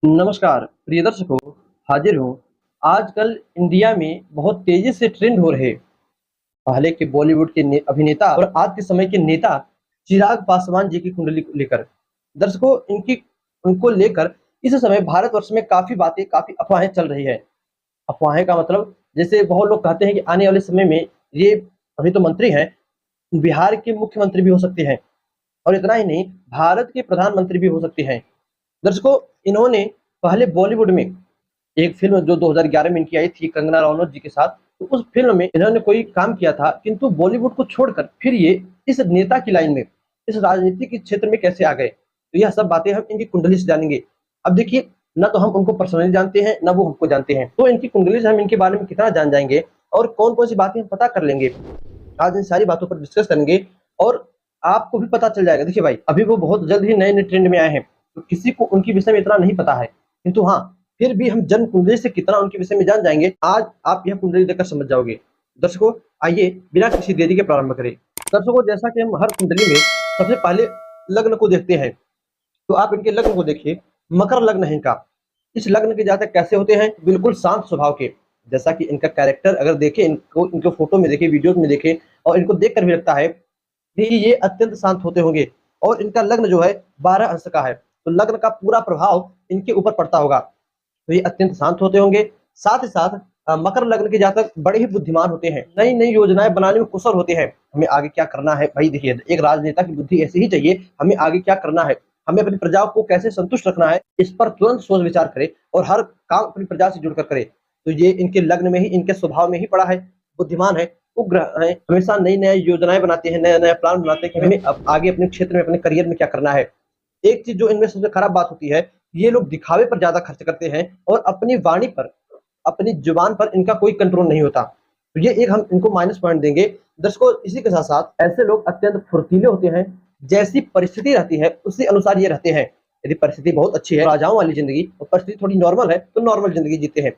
नमस्कार प्रिय दर्शकों, हाजिर हूँ। आजकल इंडिया में बहुत तेजी से ट्रेंड हो रहे पहले के बॉलीवुड के अभिनेता और आज के समय के नेता चिराग पासवान जी की कुंडली को लेकर। दर्शकों, इनकी उनको लेकर इस समय भारतवर्ष में काफी बातें, काफी अफवाहें चल रही है। अफवाहें का मतलब, जैसे बहुत लोग कहते हैं कि आने वाले समय में ये अभी तो मंत्री हैं, बिहार के मुख्यमंत्री भी हो सकते हैं और इतना ही नहीं, भारत के प्रधानमंत्री भी हो सकते हैं। दर्शकों, इन्होंने पहले बॉलीवुड में एक फ़िल्म जो 2011 में इनकी आई थी कंगना रनौत जी के साथ, तो उस फ़िल्म में इन्होंने कोई काम किया था, किंतु बॉलीवुड को छोड़कर फिर ये इस नेता की लाइन में, इस राजनीति के क्षेत्र में कैसे आ गए? तो यह सब बातें हम इनकी कुंडली से जानेंगे। अब देखिए, ना तो हम उनको पर्सनली जानते हैं, ना वो हमको जानते हैं। तो इनकी कुंडली से हम इनके बारे में कितना जान जाएँगे और कौन-कौन सी बातें हम पता कर लेंगे। आज इन सारी बातों पर डिस्कस करेंगे और आपको भी पता चल जाएगा। देखिए भाई, अभी वो बहुत जल्द ही नए-नए ट्रेंड में आए हैं, तो किसी को उनके विषय में इतना नहीं पता है। किंतु हाँ, फिर भी हम जन्म कुंडली से कितना उनके विषय में जान जाएँगे, आज आप यह कुंडली देखकर समझ जाओगे। दर्शकों, आइए बिना किसी देरी के प्रारंभ करें। दर्शकों, जैसा कि हम हर कुंडली में सबसे पहले लग्न को देखते हैं, तो आप इनके लग्न को देखिए। मकर लग्न है इनका। इस लग्न के जातक कैसे होते हैं? बिल्कुल शांत स्वभाव के। जैसा कि इनका कैरेक्टर अगर देखें, इनको इनके फोटो में देखें, वीडियोज़ में देखें और इनको देखकर भी लगता है कि ये अत्यंत शांत होते होंगे। और इनका लग्न जो है 12 अंश का है, तो लग्न का पूरा प्रभाव इनके ऊपर पड़ता होगा। तो ये अत्यंत शांत होते होंगे। साथ ही साथ मकर लग्न के जातक बड़े ही बुद्धिमान होते हैं, नई-नई योजनाएँ बनाने में कुशल होते हैं। हमें आगे क्या करना है, भाई देखिए, एक राजनेता की बुद्धि ऐसी ही चाहिए, हमें आगे क्या करना है, हमें अपनी प्रजा को कैसे संतुष्ट रखना है, इस पर तुरंत सोच विचार करे और हर काम अपनी प्रजा से जुड़कर करे। तो ये इनके लग्न में ही, इनके स्वभाव में ही पड़ा है। बुद्धिमान है, उग्र है, हमेशा नई-नई योजनाएँ बनाते हैं, नया-नया प्लान बनाते हैं कि हमें अब आगे अपने क्षेत्र में, अपने करियर में क्या करना है। एक चीज़ जो इनमें सबसे खराब बात होती है, ये लोग दिखावे पर ज़्यादा खर्च करते हैं और अपनी वाणी पर, अपनी ज़ुबान पर इनका कोई कंट्रोल नहीं होता। तो ये एक हम इनको माइनस पॉइंट देंगे। दर्शकों, इसी के साथ-साथ ऐसे लोग अत्यंत फुर्तीले होते हैं। जैसी परिस्थिति रहती है, उसी अनुसार ये रहते हैं। यदि परिस्थिति बहुत अच्छी है, राजाओं वाली ज़िंदगी, और परिस्थिति थोड़ी नॉर्मल है, तो नॉर्मल ज़िंदगी जीते हैं।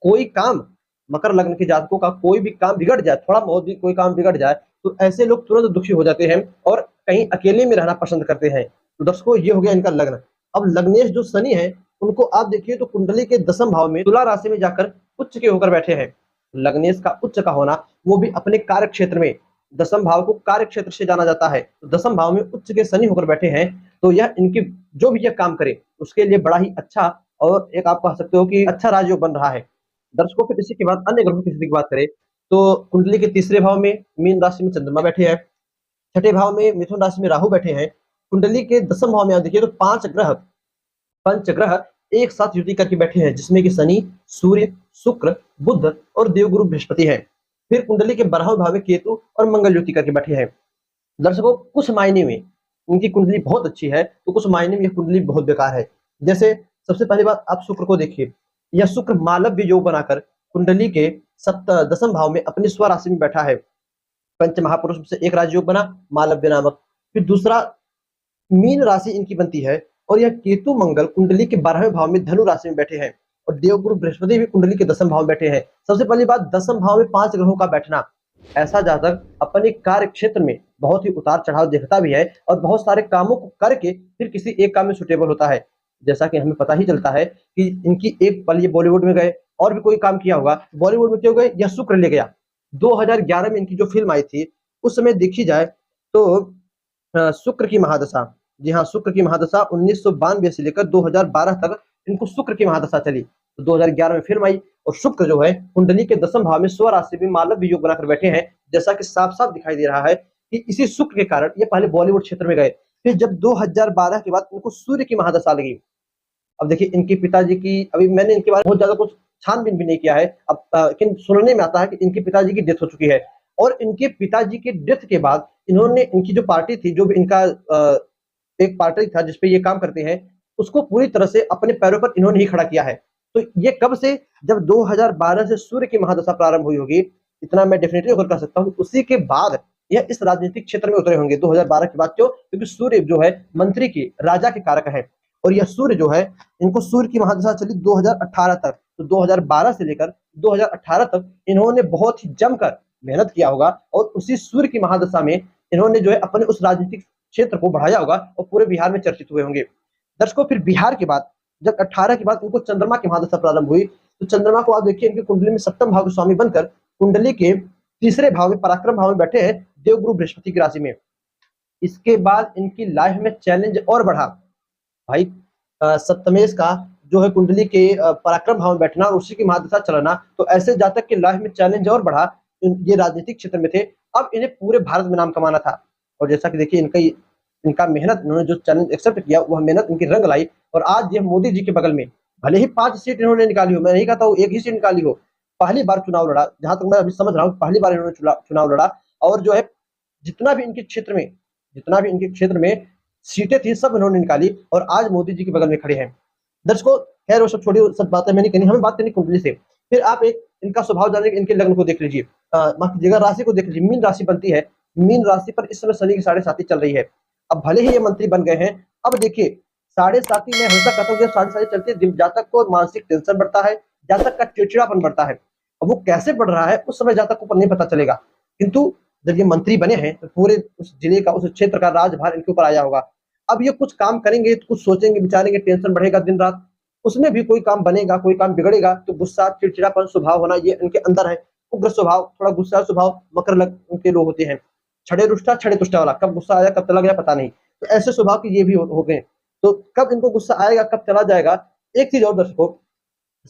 कोई काम, मकर लग्न के जातकों का कोई भी काम बिगड़ जाए, थोड़ा बहुत भी कोई काम बिगड़ जाए, तो ऐसे लोग तुरंत दुखी हो जाते हैं और कहीं अकेले में रहना पसंद करते हैं। तो दर्शकों, ये हो गया इनका लग्न। अब लग्नेश जो शनि है, उनको आप देखिए तो कुंडली के 10म भाव में तुला राशि में जाकर उच्च के होकर बैठे हैं। लग्नेश का उच्च का होना, वो भी अपने कार्य क्षेत्र में, 10म भाव को कार्य क्षेत्र से जाना जाता है। तो 10म भाव में उच्च के शनि होकर बैठे हैं, तो यह इनकी जो भी यह काम करे, उसके लिए बड़ा ही अच्छा और एक आप कह सकते हो कि अच्छा राजयोग बन रहा है। दर्शकों, फिर इसी के बाद अन्य ग्रहों की स्थिति की बात करें, तो कुंडली के तीसरे भाव में मीन राशि में चंद्रमा बैठे हैं, छठे भाव में मिथुन राशि में राहु बैठे हैं। कुंडली के 10म भाव में आप देखिए तो 5 ग्रह, पंचग्रह एक साथ युति करके बैठे हैं, जिसमें कि शनि, सूर्य, शुक्र, बुध और देवगुरु बृहस्पति है। फिर कुंडली के 12वें भाव में केतु और मंगल युति करके बैठे हैं। दर्शकों, कुछ मायने में उनकी कुंडली बहुत अच्छी है, तो कुछ मायने में यह कुंडली बहुत बेकार है। जैसे सबसे पहली बात, आप शुक्र को देखिए। यह शुक्र मालव्य योग बनाकर कुंडली के 10म भाव में अपनी स्वराशि में बैठा है। पंच महापुरुष से एक राजयोग बना, मालव्य नामक। फिर दूसरा मीन राशि इनकी बनती है और यह केतु मंगल कुंडली के 12वें भाव में धनु राशि में बैठे हैं और देवगुरु बृहस्पति भी कुंडली के 10म भाव में बैठे हैं। सबसे पहली बात, 10म भाव में 5 ग्रहों का बैठना, ऐसा जातक अपने कार्य क्षेत्र में बहुत ही उतार चढ़ाव देखता भी है और बहुत सारे कामों को करके फिर किसी एक काम में सुटेबल होता है। जैसा कि हमें पता ही चलता है कि इनकी एक पल ये बॉलीवुड में गए और भी कोई काम किया होगा। बॉलीवुड में क्यों गए? यह शुक्र ले गया। 2011 में इनकी जो फ़िल्म आई थी, उस समय देखी जाए तो शुक्र की महादशा, जी हाँ, शुक्र की महादशा 1992 से लेकर 2012 तक इनको शुक्र की महादशा चली। तो 2011 में फ़िल्म आई और शुक्र जो है कुंडली के 10म भाव में स्वराशि में मालव्य योग बनाकर बैठे हैं। जैसा कि साफ-साफ दिखाई दे रहा है कि इसी शुक्र के कारण ये पहले बॉलीवुड क्षेत्र में गए। फिर जब 2012 के बाद इनको सूर्य की महादशा लगी। अब देखिए, इनके पिताजी की, अभी मैंने इनके बारे में बहुत ज़्यादा कुछ छानबीन भी नहीं किया है। अब लेकिन सुनने में आता है कि इनके पिताजी की डेथ हो चुकी है और इनके पिताजी की डेथ के बाद इन्होंने, इनकी जो पार्टी थी, जो भी इनका एक पार्टी था जिस पे ये काम करते हैं, उसको पूरी तरह से अपने पैरों पर इन्होंने ही खड़ा किया है। तो ये कब से? जब 2012 से सूर्य की महादशा प्रारंभ हुई होगी, इतना मैं डेफिनिटली होकर कह सकता हूँ। उसी के बाद यह इस राजनीतिक क्षेत्र में उतरे होंगे 2012 के बाद। क्यों? क्योंकि सूर्य जो है मंत्री की, राजा के कारक है और यह सूर्य जो है, इनको सूर्य की महादशा चली 2018 तक। तो 2012 से लेकर 2018 तक इन्होंने बहुत ही जमकर मेहनत किया होगा और उसी सूर्य की महादशा में इन्होंने जो है अपने उस राजनीतिक क्षेत्र को बढ़ाया होगा और पूरे बिहार में चर्चित हुए होंगे। दर्शकों, फिर बिहार के बाद जब 18 के बाद इनको चंद्रमा की महादशा प्रारंभ हुई, तो चंद्रमा को आप देखिए इनकी कुंडली में सप्तम भाव के स्वामी बनकर कुंडली के तीसरे भाव में, पराक्रम भाव में बैठे हैं, देवगुरु बृहस्पति की राशि में। इसके बाद इनकी लाइफ में चैलेंज और बढ़ा भाई। सप्तमेश का जो है कुंडली के पराक्रम भाव में बैठना और उसी की महादशा चलना, तो ऐसे जातक की लाइफ में चैलेंज और बढ़ा। ये राजनीतिक क्षेत्र में थे, अब इन्हें पूरे भारत में नाम कमाना था। और जैसा कि देखिए इनका मेहनत, इन्होंने जो चैलेंज एक्सेप्ट किया वह मेहनत इनकी रंग लाई, और आज ये मोदी जी के बगल में, भले ही 5 सीट इन्होंने निकाली हो, मैं नहीं कहता हूँ एक ही सीट निकाली हो, पहली बार चुनाव लड़ा, जहां तक मैं अभी समझ रहा हूँ पहली बार इन्होंने चुनाव लड़ा, और जो है जितना भी इनके क्षेत्र में सीटें थी सब इन्होंने निकाली, और आज मोदी जी के बगल में खड़े हैं। दर्शकों खैर वो सब छोड़ी, सब बातें मैंने करनी, हमें बात करनी कुंडली से। फिर आप एक इनका स्वभाव जानने, इनके लग्न को देख लीजिए, माफ कीजिएगा राशि को देख लीजिए। मीन राशि बनती है, मीन राशि पर इस समय शनि की 7.5 चल रही है। अब भले ही ये मंत्री बन गए हैं, अब देखिए 7.5 में हमेशा कहता हूँ जब 7.5 चलती है, जातक को मानसिक टेंशन बढ़ता है, जातक का चिड़चिड़ापन बढ़ता है। अब वो कैसे बढ़ रहा है उस समय जातक को नहीं पता चलेगा, किंतु जब ये मंत्री बने हैं तो पूरे उस जिले का, उस क्षेत्र का राजभार इनके ऊपर आया होगा। अब ये कुछ काम करेंगे तो कुछ सोचेंगे विचारेंगे, टेंशन बढ़ेगा दिन रात, उसमें भी कोई काम बनेगा कोई काम बिगड़ेगा, तो गुस्सा चिड़चिड़ापन स्वभाव होना ये इनके अंदर है। उग्र स्वभाव, थोड़ा गुस्सा स्वभाव, मकर लग उनके लोग होते हैं, छड़े रुष्टा छड़े तुष्टा वाला, कब गुस्सा आया कब चला गया पता नहीं। तो ऐसे स्वभाव के ये भी हो गए, तो कब इनको गुस्सा आएगा कब चला जाएगा। एक चीज और दर्शकों,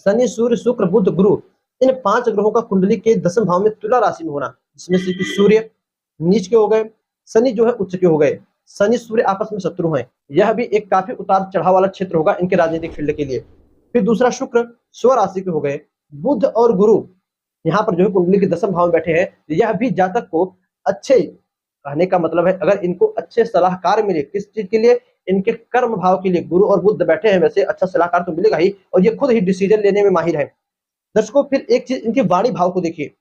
शनि सूर्य शुक्र बुध गुरु, इन 5 ग्रहों का कुंडली के 10वें भाव में तुला राशि में होना, जिसमें से कि सूर्य नीच के हो गए, शनि जो है उच्च के हो गए, शनि सूर्य आपस में शत्रु हैं, यह भी एक काफी उतार चढ़ाव वाला क्षेत्र होगा इनके राजनीतिक फील्ड के लिए। फिर दूसरा शुक्र स्व राशि के हो गए, बुध और गुरु यहाँ पर जो है कुंडली के 10वें भाव में बैठे हैं, यह भी जातक को अच्छे, कहने का मतलब है अगर इनको अच्छे सलाहकार मिले, किस चीज के लिए, इनके कर्म भाव के लिए, गुरु और बुध बैठे हैं, वैसे अच्छा सलाहकार तो मिलेगा ही, और ये खुद ही डिसीजन लेने में माहिर है। दर्शकों फिर एक चीज इनके वाणी भाव को देखिए,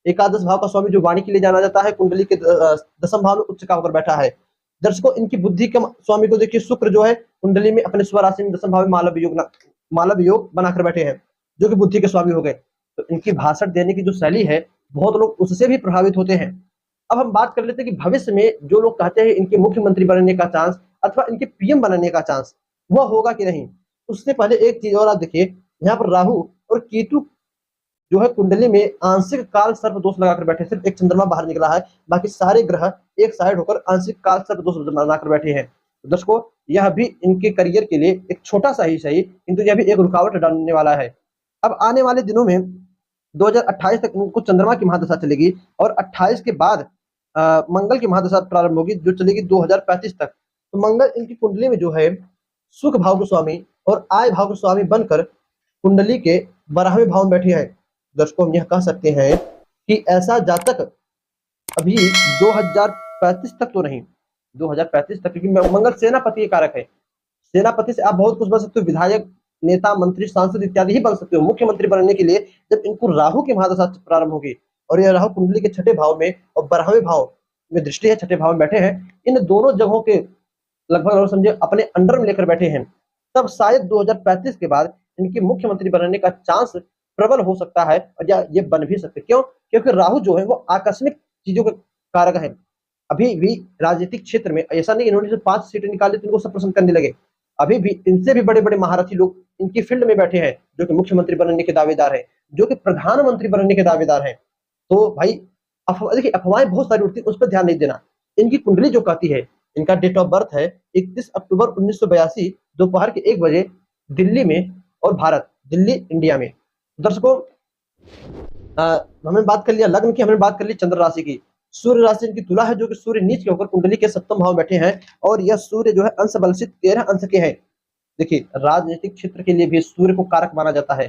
एकादश भाव का स्वामी जो वाणी के लिए जाना जाता है, कुंडली के 10वें भाव में उच्च का होकर बैठा है। दर्शकों इनकी बुद्धि के स्वामी को देखिए, शुक्र जो है कुंडली में अपने स्वराशि में 10वें भाव में मालव योग बनाकर बैठे हैं, जो कि बुद्धि के स्वामी हो गए। तो इनकी भाषण देने की जो शैली है, बहुत लोग उससे भी प्रभावित होते हैं। अब हम बात कर लेते हैं कि भविष्य में जो लोग कहते हैं इनके मुख्यमंत्री बनने का चांस अथवा इनके पीएम बनने का चांस वह होगा कि नहीं, उससे पहले एक चीज और आप देखिए, यहाँ पर राहु और केतु जो है कुंडली में आंशिक काल सर्प दोष लगाकर बैठे, सिर्फ एक चंद्रमा बाहर निकला है, बाकी सारे ग्रह एक साइड होकर आंशिक काल सर्प दोष बनाकर बैठे हैं। तो दर्शकों यह भी इनके करियर के लिए एक छोटा सा ही सही, किंतु यह भी एक रुकावट डालने वाला है। अब आने वाले दिनों में 2028 तक इनको चंद्रमा की महादशा चलेगी, और 28 के बाद मंगल की महादशा प्रारंभ होगी जो चलेगी 2035 तक। तो मंगल इनकी कुंडली में जो है सुख भाव के स्वामी और आय भाव के स्वामी बनकर कुंडली के 12वें भाव में बैठे हैं। दर्शकों हम यह कह सकते हैं कि ऐसा जातक अभी 2035 तक तो नहीं, 2035 तक, क्योंकि मंगल सेनापति के कारक है, सेनापति से आप बहुत कुछ बन सकते हो, विधायक नेता मंत्री सांसद इत्यादि ही बन सकते हो। मुख्यमंत्री बनने के लिए जब इनको राहु की महादशा प्रारंभ होगी, और यह राहु कुंडली के 6ठे भाव में और 12वें भाव में दृष्टि है, 6ठे भाव में बैठे हैं, इन दोनों जगहों के लगभग समझे अपने अंडर में लेकर बैठे हैं, तब शायद 2035 के बाद इनके मुख्यमंत्री बनने का चांस प्रबल हो सकता है, और या ये बन भी सकते। क्यों? क्योंकि राहु जो है वो आकस्मिक चीजों के कारक है। अभी भी राजनीतिक क्षेत्र में ऐसा नहीं इन्होंने 5 सीटें निकाली तो इनको सब पसंद करने लगे, अभी भी इनसे भी बड़े बड़े महारथी लोग इनकी फील्ड में बैठे हैं, जो कि मुख्यमंत्री बनने के दावेदार हैं, जो कि प्रधानमंत्री बनने के दावेदार हैं। तो भाई देखिए अफवाहें बहुत सारी उठती है, उस पर ध्यान नहीं देना। इनकी कुंडली जो कहती है, इनका डेट ऑफ बर्थ है 31 अक्टूबर 1982 दोपहर के 1 बजे दिल्ली में, और भारत दिल्ली इंडिया में। दर्शकों हमें बात कर लिया लग्न की, हमने बात कर ली चंद्र राशि की। सूर्य राशि इनकी तुला है, जो कि सूर्य नीच के होकर कुंडली के 7वें भाव में बैठे हैं, और यह सूर्य जो है अंश बल से 13 अंश के हैं। देखिए राजनीतिक क्षेत्र के लिए भी सूर्य को कारक माना जाता है,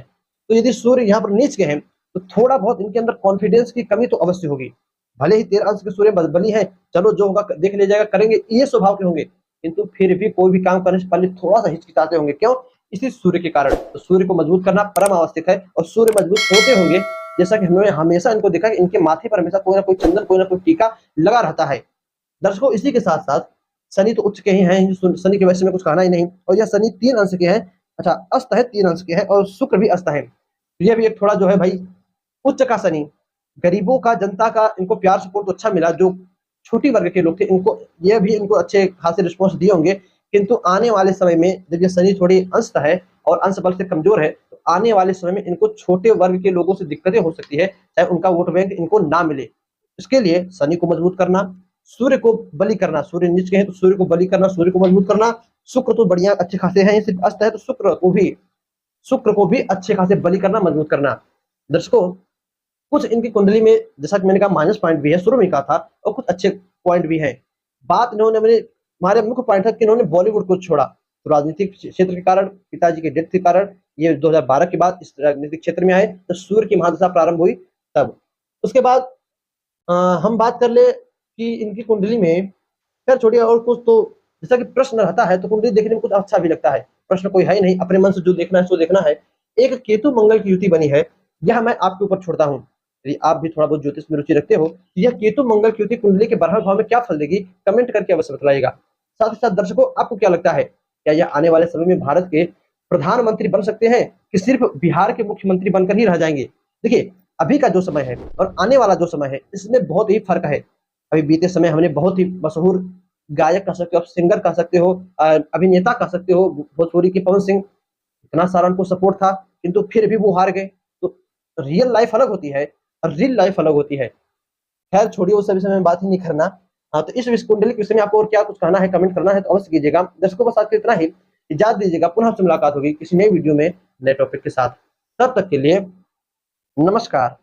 तो यदि सूर्य यहाँ पर नीच के हैं तो थोड़ा बहुत इनके अंदर कॉन्फिडेंस की कमी तो अवश्य होगी। भले ही 13 अंश के सूर्य बली है, चलो जो होगा देख लिया जाएगा, करेंगे, ये स्वभाव के होंगे, किंतु फिर भी कोई भी काम करने से पहले थोड़ा सा हिचकिचाते होंगे। क्यों? इसी सूर्य के कारण। तो सूर्य को मजबूत करना परम आवश्यक है, और सूर्य मजबूत होते होंगे, जैसा कि हमने हमेशा इनको देखा कि इनके माथे पर हमेशा कोई ना कोई चंदन, कोई ना कोई टीका लगा रहता है। दर्शकों इसी के साथ साथ शनि तो उच्च के ही हैं, शनि के वैसे में कुछ कहना ही नहीं, और यह शनि 3 अंश के हैं, अच्छा अस्त है 3 अंश के हैं, और शुक्र भी अस्त है। तो यह भी एक थोड़ा जो है भाई उच्च का शनि, गरीबों का, जनता का इनको प्यार सपोर्ट तो अच्छा मिला, जो छोटी वर्ग के लोग थे इनको, ये भी इनको अच्छे खासे रिस्पॉन्स दिए होंगे, किंतु आने वाले समय में जब ये शनि थोड़ी अंश है और अंश बल से कमजोर है, तो आने वाले समय में इनको छोटे वर्ग के लोगों से दिक्कतें हो सकती है, चाहे उनका वोट बैंक इनको ना मिले। इसके लिए शनि को मजबूत करना, सूर्य को बलि करना, सूर्य नीच के हैं तो सूर्य को बलि करना, सूर्य को मजबूत करना। शुक्र तो बढ़िया अच्छे खासे हैं, सिर्फ अस्त है तो शुक्र को भी अच्छे खासे बलि करना, मजबूत करना। दर्शकों, कुछ इनकी कुंडली में जैसा कि मैंने कहा माइनस पॉइंट भी है, शुरू में कहा था, और कुछ अच्छे पॉइंट भी है। बात इन्होंने मैंने हमारे मुख्य पॉइंट था कि इन्होंने बॉलीवुड को छोड़ा, तो राजनीतिक क्षेत्र के कारण, पिताजी के डेथ के कारण ये 2012 के बाद इस राजनीतिक क्षेत्र में आए, तो सूर्य की महादशा प्रारंभ हुई तब। उसके बाद हम बात कर ले कि इनकी कुंडली में, खैर छोड़िए, और कुछ तो जैसा कि प्रश्न रहता है तो कुंडली देखने में कुछ अच्छा भी लगता है। प्रश्न कोई है ही नहीं, अपने मन से जो देखना है सो देखना है। एक केतु मंगल की युति बनी है, यह मैं आपके ऊपर छोड़ता हूँ। यदि आप भी थोड़ा बहुत ज्योतिष में रुचि रखते हो, यह केतु मंगल की युति कुंडली के 12वें भाव में क्या फल देगी, कमेंट करके अवश्य बताइएगा। साथ ही साथ दर्शकों, आपको क्या लगता है, क्या यह आने वाले समय में भारत के प्रधानमंत्री बन सकते हैं कि सिर्फ बिहार के मुख्यमंत्री बनकर ही रह जाएंगे? देखिए, अभी का जो समय है और आने वाला जो समय है, इसमें बहुत ही फर्क है। अभी बीते समय हमने बहुत ही मशहूर गायक कह सकते हो, सिंगर कह सकते हो, अभिनेता कह सकते हो, भोजपुरी के पवन सिंह, इतना सारा उनको सपोर्ट था, किंतु फिर भी वो हार गए। तो रियल लाइफ अलग होती है और रियल लाइफ अलग होती है। खैर छोड़िए, उस विषय में बात ही नहीं करना। हाँ, तो इस कुंडली के विषय में आपको और क्या कुछ कहना है, कमेंट करना है तो अवश्य कीजिएगा। दर्शकों, बस आज के इतना ही, इजाजत दीजिएगा, पुनः आपसे मुलाकात होगी किसी नई वीडियो में नए टॉपिक के साथ। तब तक के लिए नमस्कार।